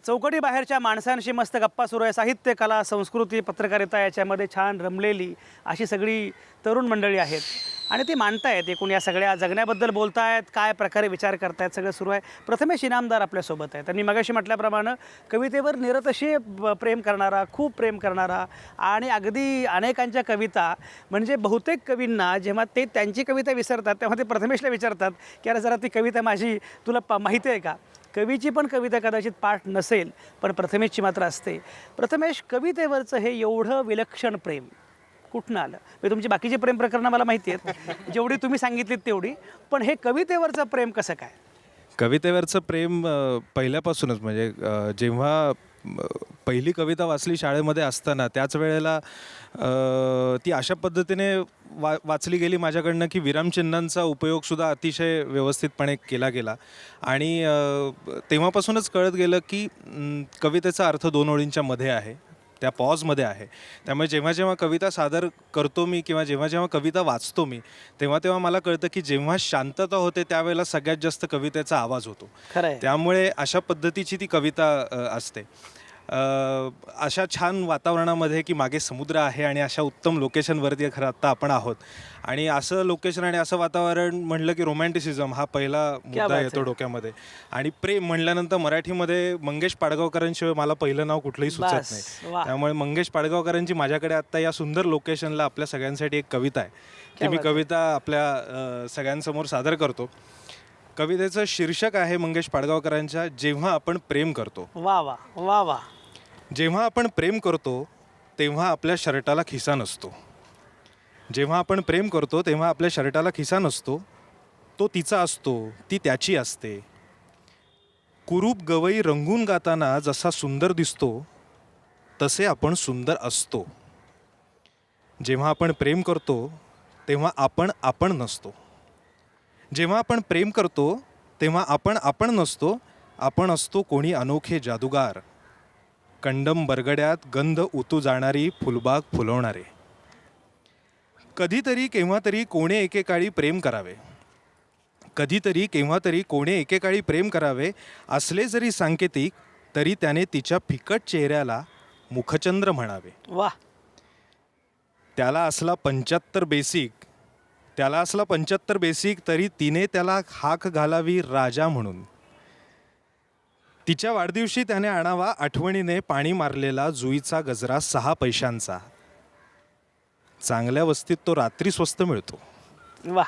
चौकटी बाहेरच्या माणसांशी मस्त गप्पा सुरू आहे. साहित्य, कला, संस्कृती, पत्रकारिता याच्यामध्ये छान रमलेली अशी सगळी तरुण मंडळी आहेत आणि ती मांडतायत एकूण या सगळ्या जगण्याबद्दल बोलतायत, काय प्रकारे विचार करतायत, सगळं सुरू आहे. प्रथमेश इनामदार आपल्यासोबत आहेत. त्यांनी मगाशी म्हटल्याप्रमाणे कवितेवर निरतशी प्रेम करणारा, खूप प्रेम करणारा आणि अगदी अनेकांच्या कविता म्हणजे बहुतेक कवींना जेव्हा ते त्यांची कविता विसरतात तेव्हा ते प्रथमेशला विचारतात की अरे जरा ती कविता माझी तुला माहिती आहे का. कवीची पण कविता कदाचित पाठ नसेल पण प्रथमेशची मात्र असते. प्रथमेश, कवितेवरचं हे एवढं विलक्षण प्रेम कुठनं आलं? म्हणजे तुमची बाकीची प्रेम प्रकरणं मला माहिती आहेत, जेवढी तुम्ही सांगितलीत तेवढी, पण हे कवितेवरचं प्रेम कसं काय? कवितेवरचं प्रेम पहिल्यापासूनच म्हणजे जेव्हा पहिली कविता वाचली शाळेमध्ये असताना त्याच वेळेला ती अशा पद्धतीने वाचली गेली माझ्याकडनं की विरामचिन्हांचा उपयोगसुद्धा अतिशय व्यवस्थितपणे केला गेला आणि तेव्हापासूनच कळत गेलं की कवितेचा अर्थ 2 ओळींच्या मध्ये आहे, त्या पॉजमध्ये आहे. त्यामुळे जेव्हा जेव्हा कविता सादर करतो मी किंवा जेव्हा जेव्हा कविता वाचतो मी तेव्हा मला कळतं की जेव्हा शांतता होते त्यावेळेला सगळ्यात जास्त कवितेचा आवाज होतो. त्यामुळे अशा पद्धतीची ती कविता असते. अशा छान वातावरणामध्ये की मागे समुद्र आहे आणि अशा उत्तम लोकेशनवरती खरं आत्ता आपण आहोत आणि असं लोकेशन आणि असं वातावरण म्हणलं की रोमॅन्टिसिझम हा पहिला मुद्दा येतो डोक्यामध्ये. आणि प्रेम म्हणल्यानंतर मराठीमध्ये मंगेश पाडगावकरांशिवाय मला पहिलं नाव कुठलंही सुचत नाही. त्यामुळे मंगेश पाडगावकरांची माझ्याकडे आत्ता या सुंदर लोकेशनला आपल्या सगळ्यांसाठी एक कविता आहे की मी कविता आपल्या सगळ्यांसमोर सादर करतो. कवितेचं शीर्षक आहे मंगेश पाडगावकरांच्या जेव्हा आपण प्रेम करतो. वा वा वा वा. जेव्हा आपण प्रेम करतो तेव्हा आपल्या शर्टाला खिसा नसतो. जेव्हा आपण प्रेम करतो तेव्हा आपल्या शर्टाला खिसा नसतो. तो तिचा असतो, ती त्याची असते. कुरूप गवई रंगून गाताना जसा सुंदर दिसतो तसे आपण सुंदर असतो. जेव्हा आपण प्रेम करतो तेव्हा आपण नसतो. जेव्हा आपण प्रेम करतो तेव्हा आपण नसतो. आपण असतो कोणी अनोखे जादूगार, कंडम बरगड्यात गंध उतू जाणारी फुलबाग फुलवणारे. कधीतरी केव्हा तरी कोणे एकेकाळी प्रेम करावे. कधीतरी केव्हा तरी कोणे एकेकाळी प्रेम करावे. असले जरी सांकेतिक तरी त्याने तिच्या फिकट चेहऱ्याला मुखचंद्र म्हणावे. वा. त्याला असला 75 बेसिक तरी तिने त्याला हाक घालावी राजा म्हणून. तिच्या वाढदिवशी त्याने आणावा आठवणीने पाणी मारलेला जुईचा गजरा 6 पैशांचा. चांगल्या वस्तीत तो रात्री स्वस्त मिळतो. वा.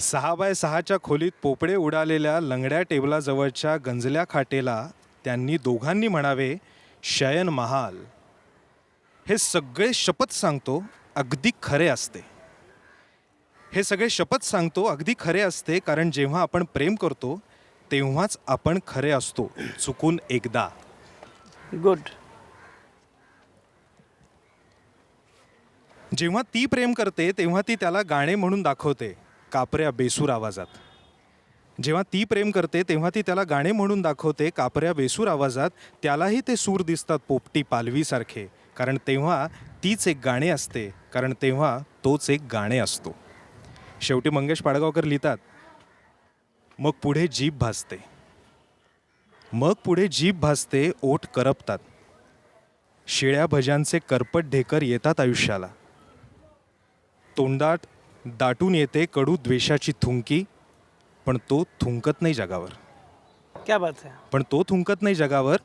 6x6च्या खोलीत पोपडे उडालेल्या लंगड्या टेबलाजवळच्या गंजल्या खाटेला त्यांनी दोघांनी म्हणावे शयन महाल. हे सगळे शपथ सांगतो अगदी खरे असते. हे सगळे शपथ सांगतो अगदी खरे असते कारण जेव्हा आपण प्रेम करतो तेव्हाच आपण खरे असतो चुकून एकदा. गुड. जेव्हा ती प्रेम करते तेव्हा ती त्याला गाणे म्हणून दाखवते कापऱ्या बेसूर आवाजात. जेव्हा ती प्रेम करते तेव्हा ती त्याला गाणे म्हणून दाखवते कापऱ्या बेसूर आवाजात. त्यालाही ते सूर दिसतात पोपटी पालवीसारखे कारण तेव्हा तीच एक गाणे असते कारण तेव्हा तोच एक गाणे असतो. शेवटी मंगेश पाडगावकर लिहितात मग पुढे जीभ भासते, मग पुढे जीभ भासते, ओठ करपतात, शिळ्या भज्यांचे करपट ढेकर येतात आयुष्याला, तोंडात दाटून येते कडू द्वेषाची थुंकी, पण तो थुंकत नाही जगावर. क्या बात आहे. पण तो थुंकत नाही जगावर,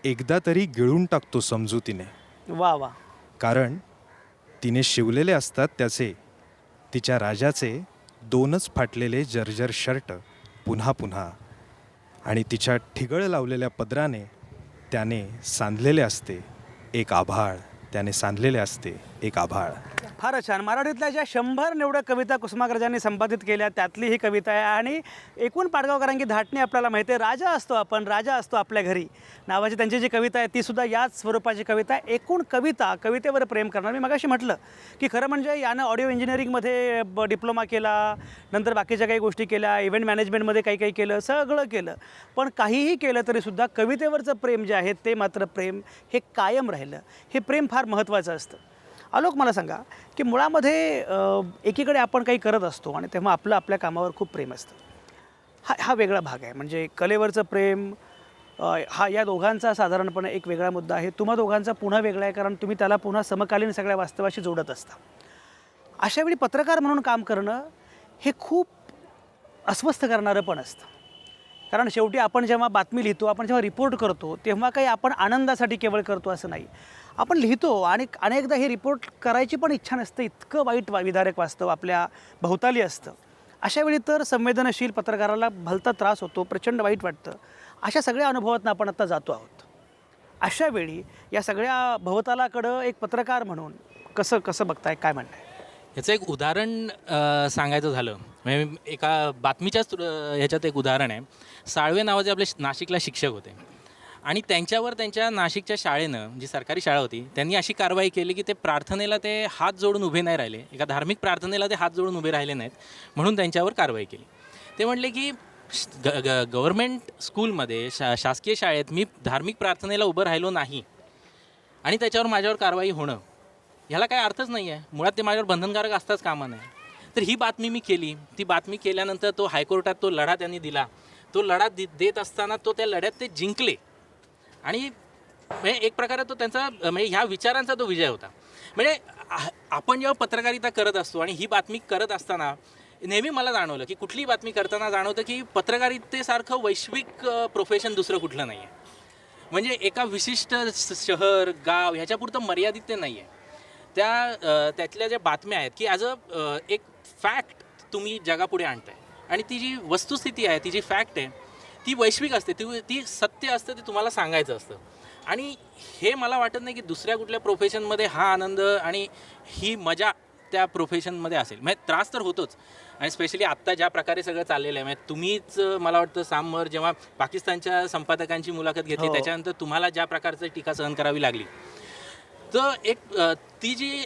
एकदा तरी गिळून टाकतो समजुतीने. वा वा. कारण तिने शिवलेले असतात त्याचे, तिच्या राजाचे 2च फाटलेले जर्जर शर्ट पुन्हा पुन्हा, आणि तिच्या ठिगळ लावलेल्या पदराने त्याने सांधलेले असते एक आभाळ, त्याने सांधलेले असते एक आभाळ. फारच छान. मराठीतल्या ज्या 100 निवडक कविता कुसुमाग्रजांनी संपादित केल्या त्यातली ही कविता आहे. आणि एकूण पाडगावकरांची धाटणी आपल्याला माहिती आहे. राजा असतो आपण, राजा असतो आपल्या घरी नावाची त्यांची जी कविता आहे तीसुद्धा याच स्वरूपाची कविता आहे. एकूण कवितेवर प्रेम करणार. मी मगाशी म्हटलं की खरं म्हणजे यानं ऑडिओ इंजिनिअरिंगमध्ये डिप्लोमा केला, नंतर बाकीच्या काही गोष्टी केल्या, इव्हेंट मॅनेजमेंटमध्ये काही केलं, सगळं केलं. पण काहीही केलं तरीसुद्धा कवितेवरचं प्रेम जे आहे ते मात्र प्रेम हे कायम राहिलं. हे प्रेम फार महत्त्वाचं असतं. आलोक, मला सांगा की मुळामध्ये एकीकडे आपण काही करत असतो आणि तेव्हा आपल्या कामावर खूप प्रेम असतं. हा वेगळा भाग आहे. म्हणजे कलेवरचं प्रेम हा या दोघांचा साधारणपणे एक वेगळा मुद्दा आहे. तुम्हा दोघांचा पुन्हा वेगळा आहे, कारण तुम्ही त्याला पुन्हा समकालीन सगळ्या वास्तवाशी जोडत असता. अशावेळी पत्रकार म्हणून काम करणं हे खूप अस्वस्थ करणारं पण असतं. कारण शेवटी आपण जेव्हा बातमी लिहितो, आपण जेव्हा रिपोर्ट करतो, तेव्हा काही आपण आनंदासाठी केवळ करतो असं नाही. आपण लिहितो आणि अनेकदा हे रिपोर्ट करायची पण इच्छा नसते, इतकं वाईट विदारक वास्तव आपल्या भोवताली असतं. अशावेळी तर संवेदनशील पत्रकाराला भलता त्रास होतो, प्रचंड वाईट वाटतं. अशा सगळ्या अनुभवातून आपण आत्ता जातो आहोत. अशावेळी या सगळ्या भवतालाकडं एक पत्रकार म्हणून कसं बघताय, काय म्हणताय? याचं एक उदाहरण सांगायचं झालं म्हणजे एका बातमीच्याच ह्याच्यात एक उदाहरण आहे. साळवे नावाचे आपले नाशिकला शिक्षक होते आणि त्यांच्यावर त्यांच्या नाशिकच्या शाळेनं, जी सरकारी शाळा होती, त्यांनी अशी कारवाई केली की ते प्रार्थनेला ते हात जोडून उभे नाही राहिले, एका धार्मिक प्रार्थनेला ते हात जोडून उभे राहिले नाहीत, म्हणून त्यांच्यावर कारवाई केली. ते म्हटले की गव्हर्मेंट स्कूलमध्ये शासकीय शाळेत मी धार्मिक प्रार्थनेला उभं राहिलो नाही आणि त्याच्यावर माझ्यावर कारवाई होणं ह्याला काय अर्थच नाही आहे. मुळात ते माझ्यावर बंधनकारक असताच कामा नाही. तर ही बातमी मी केली. ती बातमी केल्यानंतर तो हायकोर्टात तो लढा त्यांनी दिला. तो लढा देत असताना त्या लढ्यात ते जिंकले आणि म्हणजे एक प्रकारे तो त्यांचा म्हणजे ह्या विचारांचा तो विजय होता. म्हणजे आपण जेव्हा पत्रकारिता करत असतो आणि ही बातमी करत असताना नेहमी मला जाणवलं की कुठलीही बातमी करताना जाणवतं की पत्रकारितेसारखं वैश्विक प्रोफेशन दुसरं कुठलं नाही आहे. म्हणजे एका विशिष्ट शहर गाव ह्याच्यापुरतं मर्यादित ते नाही आहे. त्यातल्या ज्या बातम्या आहेत की ॲज एक फॅक्ट तुम्ही जगापुढे आणताय आणि ती जी वस्तुस्थिती आहे, ती जी फॅक्ट आहे ती वैश्विक असते, ती सत्य असतं, ते तुम्हाला सांगायचं असतं. आणि हे मला वाटत नाही की दुसऱ्या कुठल्या प्रोफेशनमध्ये हा आनंद आणि ही मजा त्या प्रोफेशनमध्ये असेल. म्हणजे त्रास तर होतोच आणि स्पेशली आत्ता ज्या प्रकारे सगळं चाललेलं आहे, म्हणजे तुम्हीच मला वाटतं सामवर जेव्हा पाकिस्तानच्या संपादकांची मुलाखत घेतली त्याच्यानंतर तुम्हाला ज्या प्रकारची टीका सहन करावी लागली, तर एक ती जी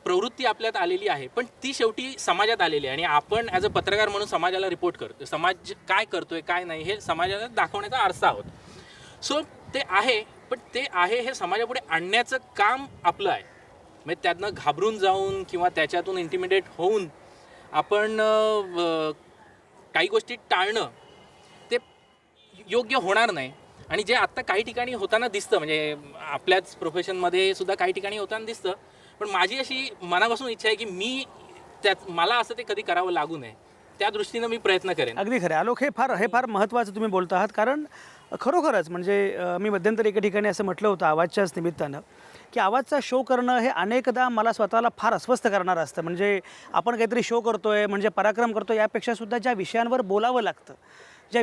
प्रवृत्ती आपल्यात आलेली आहे पण ती शेवटी समाजात आलेली आहे आणि आपण ॲज अ पत्रकार म्हणून समाजाला रिपोर्ट करतो. समाज काय करतोय काय नाही हे समाजाला दाखवण्याचा आरसा आहोत. सो ते आहे, पण ते आहे हे समाजापुढे आणण्याचं काम आपलं आहे. म्हणजे त्यातनं घाबरून जाऊन किंवा त्याच्यातून इंटिमिडेट होऊन आपण काही गोष्टी टाळणं ते योग्य होणार नाही. आणि जे आत्ता काही ठिकाणी होताना दिसतं, म्हणजे आपल्याच प्रोफेशनमध्ये सुद्धा काही ठिकाणी होताना दिसतं, पण माझी अशी मनापासून इच्छा आहे की मला असं ते कधी करावं लागू नये, त्या दृष्टीनं मी प्रयत्न करेन. अगदी खरं. आलोक, हे फार महत्त्वाचं तुम्ही बोलत आहात. कारण खरोखरच म्हणजे मी मध्यंतरी एका ठिकाणी असं म्हटलं होतं आवाजच्याच निमित्तानं की आवाजचा शो करणं हे अनेकदा मला स्वतःला फार अस्वस्थ करणारं असतं. म्हणजे आपण काहीतरी शो करतोय म्हणजे पराक्रम करतो, यापेक्षासुद्धा ज्या विषयांवर बोलावं लागतं, जे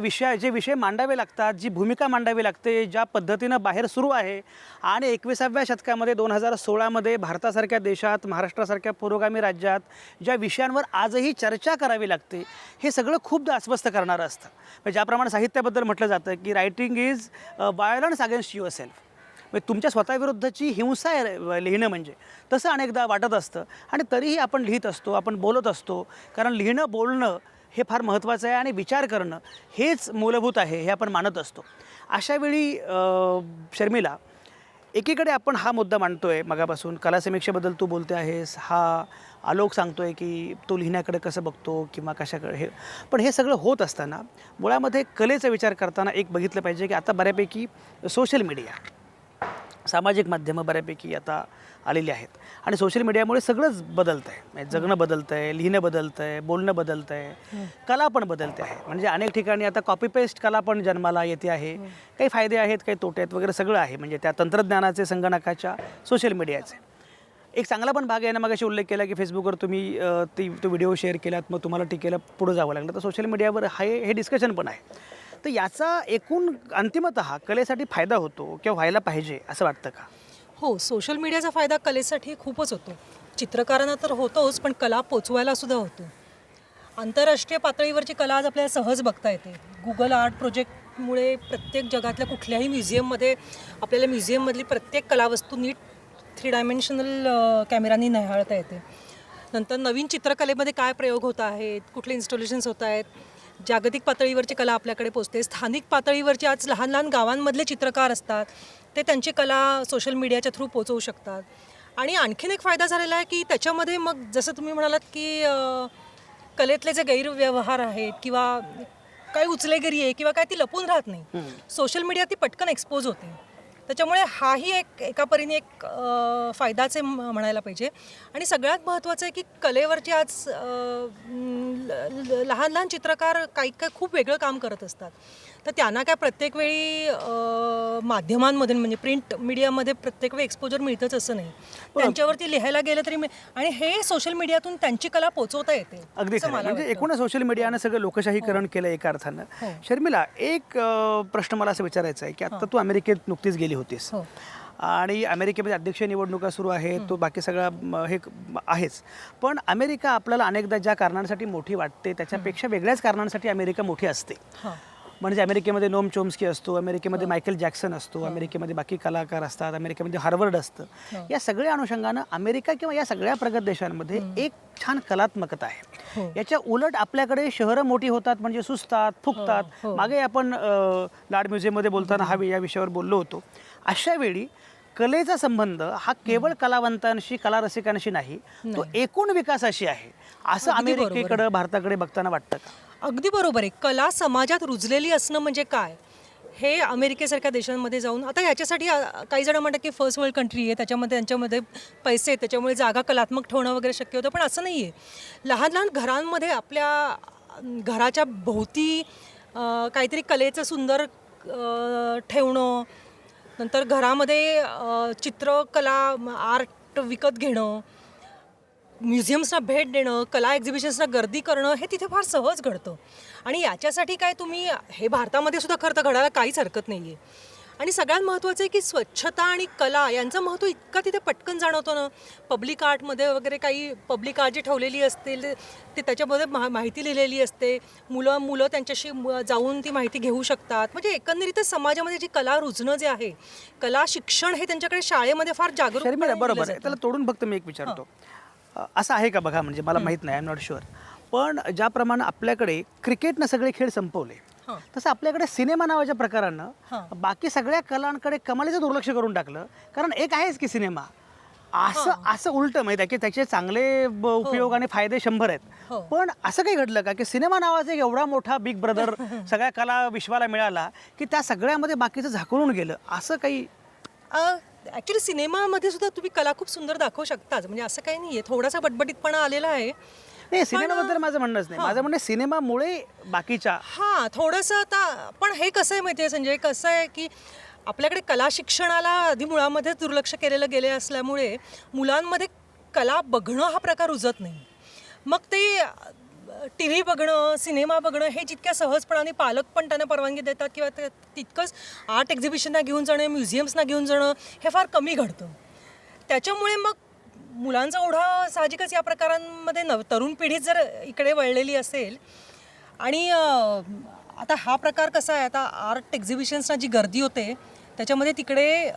विषय मांडावे लागतात, जी भूमिका मांडावी लागते, ज्या पद्धतीनं बाहेर सुरू आहे आणि 21व्या शतकामध्ये 2016मध्ये भारतासारख्या देशात, महाराष्ट्रासारख्या पुरोगामी राज्यात ज्या विषयांवर आजही चर्चा करावी लागते, हे सगळं खूपदा अस्वस्थ करणारं असतं. म्हणजे ज्याप्रमाणे साहित्याबद्दल म्हटलं जातं की writing is violence against your self, म्हणजे तुमच्या स्वतःविरुद्धची हिंसा आहे लिहिणं, म्हणजे तसं अनेकदा वाटत असतं. आणि तरीही आपण लिहित असतो, आपण बोलत असतो, कारण लिहिणं बोलणं हे फार महत्त्वाचं आहे आणि विचार करणं हेच मूलभूत आहे हे आपण मानत असतो. अशावेळी शर्मिला, एकीकडे आपण हा मुद्दा मांडतोय मगापासून, कला समीक्षेबद्दल तू बोलते आहेस, हा आलोक सांगतोय की तो लिहिण्याकडे कसं बघतो किंवा कशाकडे हे, पण हे सगळं होत असताना मुळामध्ये कलेचा विचार करताना एक बघितलं पाहिजे की आता बऱ्यापैकी सोशल मीडिया, सामाजिक माध्यमं बऱ्यापैकी आता आलेली आहेत आणि सोशल मीडियामुळे सगळंच बदलतं आहे. म्हणजे जगणं बदलतं आहे, लिहिणं बदलतं आहे, बोलणं बदलतं आहे, कला पण बदलते आहे. म्हणजे अनेक ठिकाणी आता कॉपी पेस्ट कला पण जन्माला येते आहे. काही फायदे आहेत, काही तोटे आहेत वगैरे सगळं आहे. म्हणजे त्या तंत्रज्ञानाचे, संगणकाच्या, सोशल मीडियाचे. एक चांगला पण भाग आहे ना, मगाशी उल्लेख केला की फेसबुकवर तुम्ही तो व्हिडिओ शेअर केलात, मग तुम्हाला टीकेला पुढं जावं लागलं. तर सोशल मीडियावर हे डिस्कशन पण आहे. तर याचा एकूण अंतिमतः कलेसाठी फायदा होतो किंवा व्हायला पाहिजे असं वाटतं का? हो, सोशल मीडियाचा फायदा कलेसाठी खूपच होतो. चित्रकारांना तर होतोच, पण कला पोचवायला सुद्धा होतो. आंतरराष्ट्रीय पातळीवरची कला आज आपल्याला सहज बघता येते. गुगल आर्ट प्रोजेक्टमुळे प्रत्येक जगातल्या कुठल्याही म्युझियममध्ये आपल्याला म्युझियममधली प्रत्येक कलावस्तू नीट 3 डायमेन्शनल कॅमेरानी निहाळता येते. नंतर नवीन चित्रकलेमध्ये काय प्रयोग होत आहेत, कुठले इन्स्टॉलेशन्स होत आहेत, जागतिक पातळीवरची कला आपल्याकडे पोचते. स्थानिक पातळीवरचे आज लहान लहान गावांमधले चित्रकार असतात, ते त्यांची कला सोशल मीडियाच्या थ्रू पोचवू शकतात. आणि आणखीन एक फायदा झालेला आहे की त्याच्यामध्ये मग जसं तुम्ही म्हणालात की कलेतले जे गैरव्यवहार आहेत किंवा काही उचलेगिरी आहे किंवा काय ती लपून राहत नाही, सोशल मीडिया ती पटकन एक्सपोज होते. त्याच्यामुळे हाही एका परीने एक फायदाचे म्हणायला पाहिजे. आणि सगळ्यात महत्त्वाचं आहे की कलेवरची आज लहान लहान चित्रकार काही खूप वेगळं काम करत असतात. तर त्यांना काय प्रत्येक वेळी माध्यमांमध्ये म्हणजे प्रिंट मीडियामध्ये प्रत्येक वेळी एक्सपोजर मिळतंच असं नाही. त्यांच्यावरती लिहायला गेलं तरी आणि हे सोशल मीडियातून त्यांची कला पोचवता येते. अगदी खरं. म्हणजे एकूण सोशल मीडियानं सगळं लोकशाहीकरण केलं एका अर्थानं. शर्मिला, एक प्रश्न मला असं विचारायचा आहे की आता तू अमेरिकेत नुकतीच गेली होतीस आणि अमेरिकेमध्ये अध्यक्षीय निवडणुका सुरू आहेत, तो बाकी सगळा हे आहेच. पण अमेरिका आपल्याला अनेकदा ज्या कारणांसाठी मोठी वाटते त्याच्यापेक्षा वेगळ्याच कारणांसाठी अमेरिका मोठी असते. म्हणजे अमेरिकेमध्ये नोम चोम्स्की असतो, अमेरिकेमध्ये मायकेल जॅक्सन असतो, अमेरिकेमध्ये बाकी कलाकार असतात, अमेरिकेमध्ये हार्वर्ड असतं. या सगळ्या अनुषंगानं अमेरिका किंवा या सगळ्या प्रगत देशांमध्ये एक छान कलात्मकता आहे. याच्या उलट आपल्याकडे शहरं मोठी होतात म्हणजे सुस्तात, फुगतात. मागे आपण लाड म्युझियममध्ये बोलताना या विषयावर बोललो होतो. अशा वेळी कलेचा संबंध हा केवळ कलावंतांशी, कला रसिकांशी नाही, तो एकूण विकासाशी आहे असं अमेरिकेकडं, भारताकडे बघताना वाटतं का? अगदी बरोबर आहे. कला समाजात रुजलेली असणं म्हणजे काय हे अमेरिकेसारख्या देशांमध्ये जाऊन, आता ह्याच्यासाठी काही जण म्हणतात की फर्स्ट वर्ल्ड कंट्री आहे, त्यांच्यामध्ये पैसे आहेत, त्याच्यामुळे जागा कलात्मक ठेवणं वगैरे शक्य होतं. पण असं नाही आहे. लहान लहान घरांमध्ये आपल्या घराच्या भोवती काहीतरी कलेचं सुंदर ठेवणं, नंतर घरामध्ये चित्रकला आर्ट विकत घेणं, म्युझियम्सना भेट देणं, कला एक्झिबिशन्सना गर्दी करणं, हे तिथे फार सहज घडतं. आणि याच्यासाठी काय तुम्ही हे भारतामध्ये सुद्धा खरं तर घडायला काहीच हरकत नाही आहे. आणि सगळ्यात महत्त्वाचं आहे की स्वच्छता आणि कला यांचं महत्त्व इतकं तिथे पटकन जाणवतं ना. पब्लिक आर्टमध्ये वगैरे काही पब्लिक आर्ट जी ठेवलेली असते ते त्याच्यामध्ये माहिती लिहिलेली असते. मुलं त्यांच्याशी जाऊन ती माहिती घेऊ शकतात. म्हणजे एकंदरीतच समाजामध्ये जी कला रुजणं जे आहे, कला शिक्षण हे त्यांच्याकडे शाळेमध्ये फार जागरूक. बरोबर आहे. त्याला तोडून फक्त मी एक विचारतो, असं आहे का बघा, म्हणजे मला माहीत नाही, आय एम नॉट शुअर, पण ज्याप्रमाणे आपल्याकडे क्रिकेटनं सगळे खेळ संपवले तसं आपल्याकडे सिनेमा नावाच्या प्रकारानं बाकी सगळ्या कलांकडे कमालीचं दुर्लक्ष करून टाकलं. कारण एक आहेच की सिनेमा, असं उलटं माहीत आहे की त्याचे चांगले उपयोग आणि फायदे 100 आहेत. पण असं काही घडलं का की सिनेमा नावाचा एक एवढा मोठा बिग ब्रदर सगळ्या कला विश्वाला मिळाला की त्या सगळ्यामध्ये बाकीचं झाकळून गेलं, असं काही? ॲक्च्युली सिनेमामध्ये सुद्धा तुम्ही कला खूप सुंदर दाखवू शकताच, म्हणजे असं काही नाही आहे. थोडासा बटबटीतपणा आलेला आहे. नाही, सिनेमाबद्दल माझं म्हणणंच नाही. माझं म्हणणं सिनेमामुळे बाकीच्या थोडंसं आता. पण हे कसं आहे माहिती आहे संजय, कसं आहे की आपल्याकडे कला शिक्षणाला आधी मुळामध्ये दुर्लक्ष केलेलं गेले असल्यामुळे मुलांमध्ये कला बघणं हा प्रकार रुजत नाही. मग ते टी व्ही बघणं, सिनेमा बघणं हे जितक्या सहजपणाने पालक पण त्यांना परवानगी देतात किंवा तितकंच आर्ट एक्झिबिशनना घेऊन जाणं, म्युझियम्सना घेऊन जाणं हे फार कमी घडतं. त्याच्यामुळे मग मुलांचा ओढा साहजिकच या प्रकारांमध्ये तरुण पिढीत जर इकडे वळलेली असेल. आणि आता हा प्रकार कसा आहे, आता आर्ट एक्झिबिशन्सना जी गर्दी होते त्याच्यामध्ये तिकडे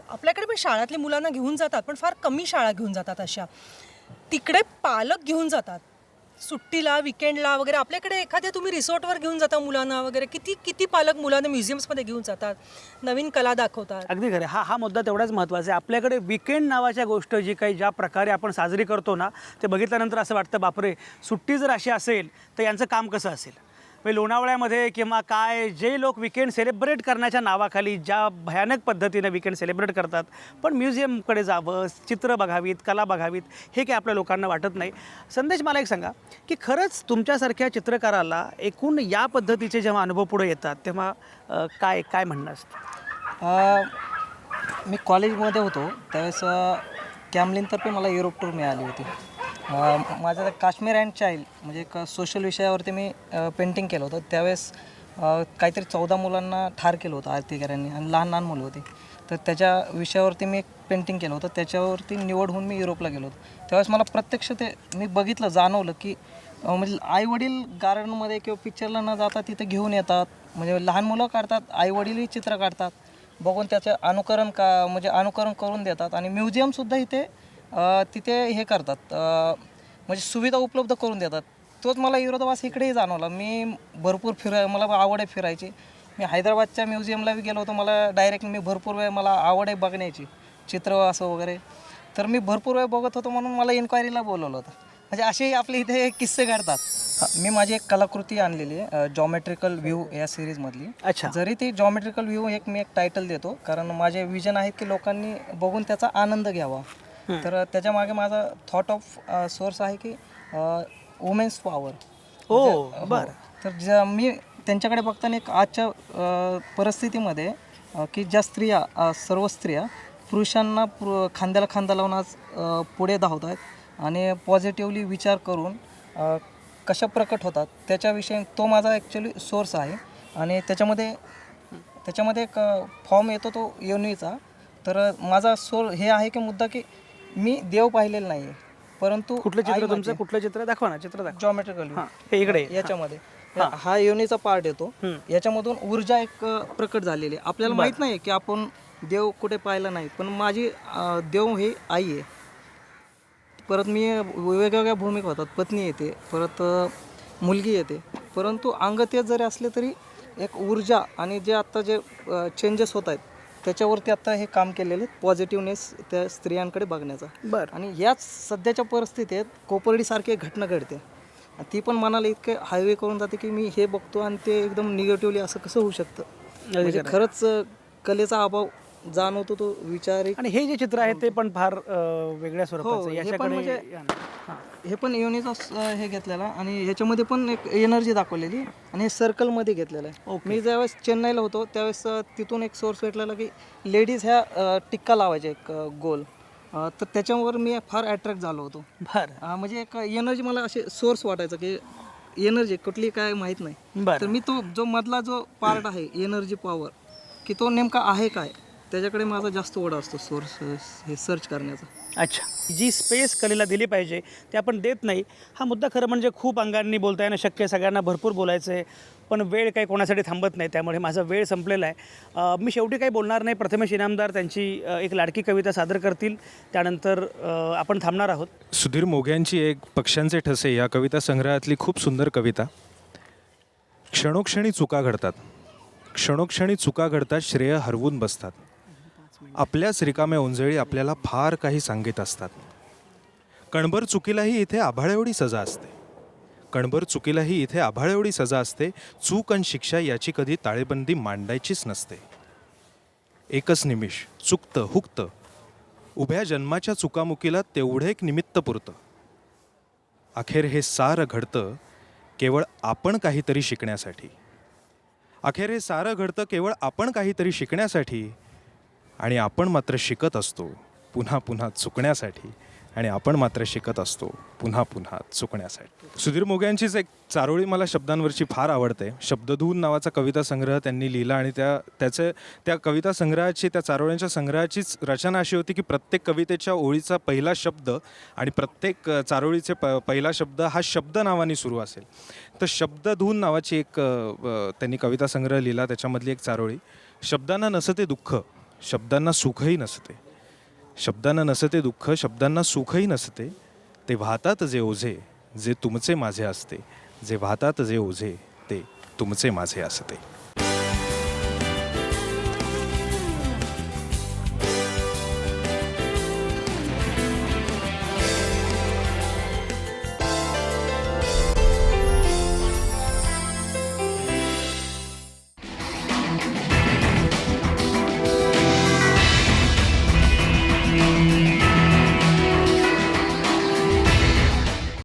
आपल्याकडे पण शाळातली मुलांना घेऊन जातात, पण फार कमी शाळा घेऊन जातात अशा. तिकडे पालक घेऊन जातात सुट्टीला विकेंडला वगैरे आपल्याकडे एखाद्या तुम्ही रिसॉर्टवर घेऊन जाता मुलांना वगैरे, किती किती पालक मुलांना म्युझियम्समध्ये घेऊन जातात, नवीन कला दाखवतात. अगदी खरं. हा मुद्दा तेवढाच महत्त्वाचा आहे. आपल्याकडे विकेंड नावाच्या गोष्ट जी काही ज्या प्रकारे आपण साजरी करतो ना, ते बघितल्यानंतर असं वाटतं बापरे, सुट्टी जर अशी असेल तर यांचं काम कसं असेल. म्हणजे लोणावळ्यामध्ये किंवा काय जे लोक विकेंड सेलिब्रेट करण्याच्या नावाखाली ज्या भयानक पद्धतीने विकेंड सेलिब्रेट करतात, पण म्युझियमकडे जावं, चित्र बघावीत, कला बघावीत, हे काही आपल्या लोकांना वाटत नाही. संदेश, मला एक सांगा की खरंच तुमच्यासारख्या चित्रकाराला एकूण या पद्धतीचे जेव्हा अनुभव पुढे येतात तेव्हा काय काय म्हणणं असतं? मी कॉलेजमध्ये होतो त्यावेळेस कॅमलिनतर्फे मला युरोप टूर मिळाली होती. माझं काश्मीर अँड चाइल्ड म्हणजे एक सोशल विषयावरती मी पेंटिंग केलं होतं. त्यावेळेस काहीतरी 14 मुलांना ठार केलं होतं आरतीकरांनी आणि लहान लहान मुलं होती. तर त्याच्या विषयावरती मी एक पेंटिंग केलं होतं. त्याच्यावरती निवड होऊन मी युरोपला गेलो होतो. त्यावेळेस मला प्रत्यक्ष ते मी बघितलं, जाणवलं की म्हणजे आईवडील गार्डनमध्ये किंवा पिक्चरला न जाता तिथे घेऊन येतात. म्हणजे लहान मुलं काढतात, आईवडीलही चित्र काढतात, बघून त्याचं अनुकरण करून देतात. आणि म्युझियमसुद्धा तिथे हे करतात, म्हणजे सुविधा उपलब्ध करून देतात. तोच मला विरोधाभास इकडेही जाणवला. मी भरपूर मला आवड आहे फिरायची. मी हैदराबादच्या म्युझियमला गेलो होतो. मला डायरेक्ट मी भरपूर वेळ मला आवड आहे बघण्याची, चित्र असं वगैरे. तर मी भरपूर वेळ बघत होतो म्हणून मला इन्क्वायरीला बोलवलं होतं. म्हणजे असे आपले इथे किस्से घडतात. मी माझी एक कलाकृती आणलेली आहे जॉमेट्रिकल व्ह्यू या सिरीजमधली. अच्छा. जरी ती जॉमेट्रिकल व्ह्यू मी एक टायटल देतो, कारण माझे विजन आहेत की लोकांनी बघून त्याचा आनंद घ्यावा. तर त्याच्यामागे माझा थॉट ऑफ सोर्स आहे की वुमेन्स पॉवर. बरं. तर मी त्यांच्याकडे बघताना एक आजच्या परिस्थितीमध्ये की ज्या स्त्रिया सर्व स्त्रिया पुरुषांना खांद्याला खांदा लावून आज पुढे धावत आहेत आणि पॉझिटिव्हली विचार करून कशा प्रकट होतात त्याच्याविषयी तो माझा ॲक्च्युली सोर्स आहे. आणि त्याच्यामध्ये एक फॉर्म येतो तो योनीचा. तर माझा हे आहे की मुद्दा की मी देव पाहिलेला नाही, परंतु कुठलं चित्र तुमचं? कुठलं चित्र दाखवा ना, चित्र दाखवा. जॉमेट्रिकल हे इकडे याच्यामध्ये हा योनीचा पार्ट येतो. याच्यामधून ऊर्जा एक प्रकट झालेली आहे. आपल्याला माहित नाही की आपण देव कुठे पाहिला नाही, पण माझी देव ही आई आहे. परत मी वेगवेगळ्या भूमिका होतात, पत्नी येते, परत मुलगी येते. परंतु अंग तेच जरी असले तरी एक ऊर्जा आणि जे आत्ता जे चेंजेस होत आहेत त्याच्यावरती आत्ता हे काम केलेले पॉझिटिव्हनेस त्या स्त्रियांकडे बघण्याचा. बरं. आणि याच सध्याच्या परिस्थितीत कोपर्डीसारखी एक घटना घडते. ती पण मनाला इतके हायवे करून जाते की मी हे बघतो आणि ते एकदम निगेटिव्हली असं कसं होऊ शकतं. म्हणजे खरंच कलेचा अभाव जाणवतो तो विचार. आणि हे जे चित्र आहे ते पण फार वेगळ्या स्वरूपाचं. याच्याकडे हे पण योनीचा हे घेतलेला आणि ह्याच्यामध्ये पण एक एनर्जी दाखवलेली आणि हे सर्कलमध्ये घेतलेलं आहे. मी ज्यावेळेस चेन्नईला होतो त्यावेळेस तिथून एक सोर्स भेटलेला की लेडीज ह्या टिक्का लावायच्या एक गोल. तर त्याच्यावर मी फार अट्रॅक्ट झालो होतो. बरं. म्हणजे एक एनर्जी मला असे सोर्स वाटायचं की एनर्जी कुठली काय माहीत नाही. तर मी तो जो मधला जो पार्ट आहे एनर्जी पॉवर की तो नेमका आहे काय त्याच्याकडे माझा जास्त ओढा असतो सोर्स हे सर्च करण्याचा. अच्छा. जी स्पेस कलेला दिली पाहिजे ते आपण देत नाही. हा मुद्दा खरं म्हणजे खूप अंगांनी बोलता येणं शक्य, सगळ्यांना भरपूर बोलायचं आहे, पण वेळ काही कोणासाठी थांबत नाही. त्यामुळे माझा वेळ संपलेला आहे. मी शेवटी काही बोलणार नाही. प्रथमेश इनामदार त्यांची एक लाडकी कविता सादर करतील, त्यानंतर आपण थांबणार आहोत. सुधीर मोघ्यांची एक पक्ष्यांचे ठसे या कविता संग्रहातली खूप सुंदर कविता. क्षणोक्षणी चुका घडतात, क्षणोक्षणी चुका घडतात, श्रेय हरवून बसतात. आपल्याच रिकाम्या ओंजळी आपल्याला फार काही सांगित असतात. कणभर चुकीलाही इथे आभाळ एवढी सजा असते, कणभर चुकीलाही इथे आभाळ एवढी सजा असते. चूक आणि शिक्षा याची कधी ताळेबंदी मांडायचीच नसते. एकच निमिष चुकतं हुकतं, उभ्या जन्माच्या चुकामुकीला तेवढं एक निमित्त पुरतं. अखेर हे सारं घडतं केवळ आपण काहीतरी शिकण्यासाठी, अखेर हे सारं घडतं केवळ आपण काहीतरी शिकण्यासाठी. आणि आपण मात्र शिकत असतो पुन्हा पुन्हा चुकण्यासाठी, आणि आपण मात्र शिकत असतो पुन्हा पुन्हा चुकण्यासाठी. सुधीर मोघ्यांचीच एक चारोळी मला शब्दांवरची फार आवडते. शब्दधून नावाचा कविता संग्रह त्यांनी लिहिला आणि त्या कविता संग्रहाची, त्या चारोळ्यांच्या संग्रहाचीच रचना अशी होती की प्रत्येक कवितेच्या ओळीचा पहिला शब्द आणि प्रत्येक चारोळीचे पहिला शब्द हा शब्द नावाने सुरू असेल. तर शब्दधून नावाची एक त्यांनी कविता संग्रह लिहिला. त्याच्यामधली एक चारोळी. शब्दांना नसते दुःख, शब्दांना सुखही नसते, शब्दांना नसते दुःख, शब्दांना सुखही नसते. ते वाहतात जे ओझे, जे तुमचे माझे असते, जे वाहतात जे ओझे ते तुमचे माझे असते.